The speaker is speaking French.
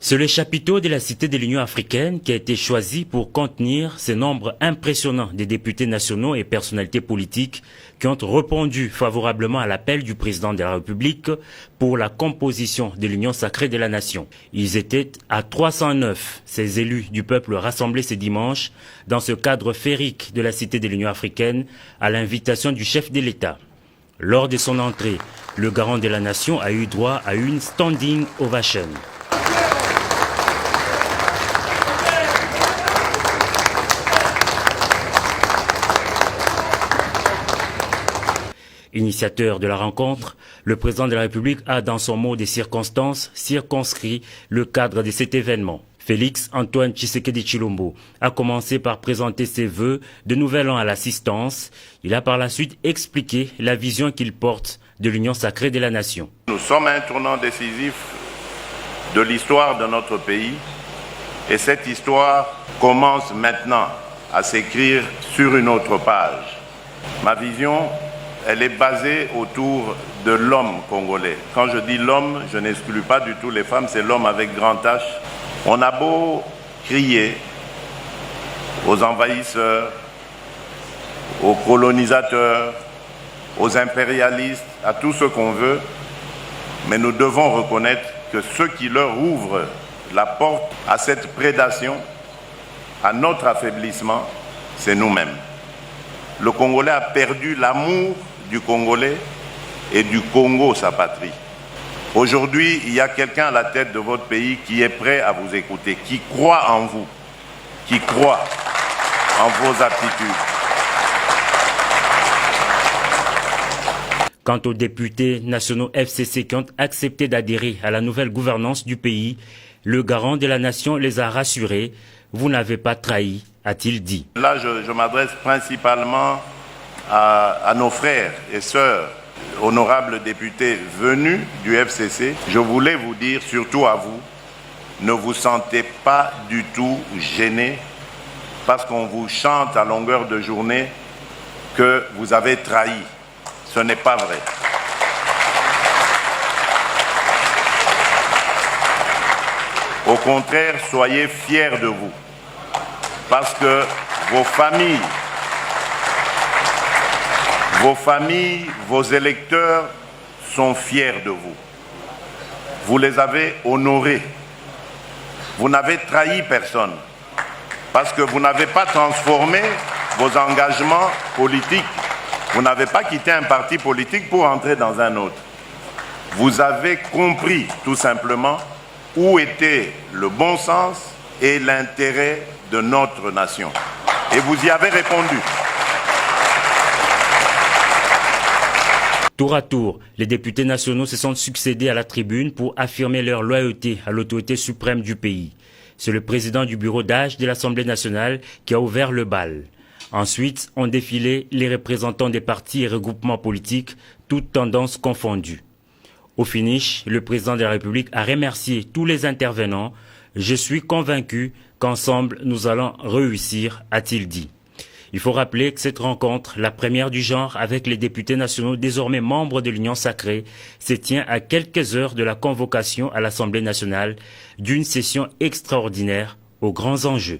C'est le chapiteau de la Cité de l'Union africaine qui a été choisi pour contenir ce nombre impressionnant de députés nationaux et personnalités politiques qui ont répondu favorablement à l'appel du président de la République pour la composition de l'Union sacrée de la nation. Ils étaient à 309, ces élus du peuple rassemblés ce dimanche dans ce cadre féerique de la Cité de l'Union africaine à l'invitation du chef de l'État. Lors de son entrée, le garant de la nation a eu droit à une standing ovation. Initiateur de la rencontre, le président de la République a, dans son mot des circonstances, circonscrit le cadre de cet événement. Félix Antoine Tshisekedi Tshilombo a commencé par présenter ses vœux de nouvel an à l'assistance. Il a par la suite expliqué la vision qu'il porte de l'union sacrée de la nation. Nous sommes à un tournant décisif de l'histoire de notre pays et cette histoire commence maintenant à s'écrire sur une autre page. Ma vision, elle est basée autour de l'homme congolais. Quand je dis l'homme, je n'exclus pas du tout les femmes, c'est l'homme avec grand H. On a beau crier aux envahisseurs, aux colonisateurs, aux impérialistes, à tout ce qu'on veut, mais nous devons reconnaître que ceux qui leur ouvrent la porte à cette prédation, à notre affaiblissement, c'est nous-mêmes. Le Congolais a perdu l'amour du Congolais et du Congo, sa patrie. Aujourd'hui, il y a quelqu'un à la tête de votre pays qui est prêt à vous écouter, qui croit en vous, qui croit en vos aptitudes. Quant aux députés nationaux FCC qui ont accepté d'adhérer à la nouvelle gouvernance du pays, le garant de la nation les a rassurés. Vous n'avez pas trahi, a-t-il dit. Là, je m'adresse principalement à nos frères et sœurs, honorables députés venus du FCC. Je voulais vous dire, surtout à vous, ne vous sentez pas du tout gênés parce qu'on vous chante à longueur de journée que vous avez trahi. Ce n'est pas vrai. Au contraire, soyez fiers de vous parce que vos familles, vos électeurs sont fiers de vous. Vous les avez honorés. Vous n'avez trahi personne parce que vous n'avez pas transformé vos engagements politiques. Vous n'avez pas quitté un parti politique pour entrer dans un autre. Vous avez compris tout simplement où était le bon sens et l'intérêt de notre nation. Et vous y avez répondu. Tour à tour, les députés nationaux se sont succédés à la tribune pour affirmer leur loyauté à l'autorité suprême du pays. C'est le président du bureau d'âge de l'Assemblée nationale qui a ouvert le bal. Ensuite, ont défilé les représentants des partis et regroupements politiques, toutes tendances confondues. Au finish, le président de la République a remercié tous les intervenants. « Je suis convaincu qu'ensemble, nous allons réussir », a-t-il dit. Il faut rappeler que cette rencontre, la première du genre avec les députés nationaux désormais membres de l'Union sacrée, se tient à quelques heures de la convocation à l'Assemblée nationale d'une session extraordinaire aux grands enjeux.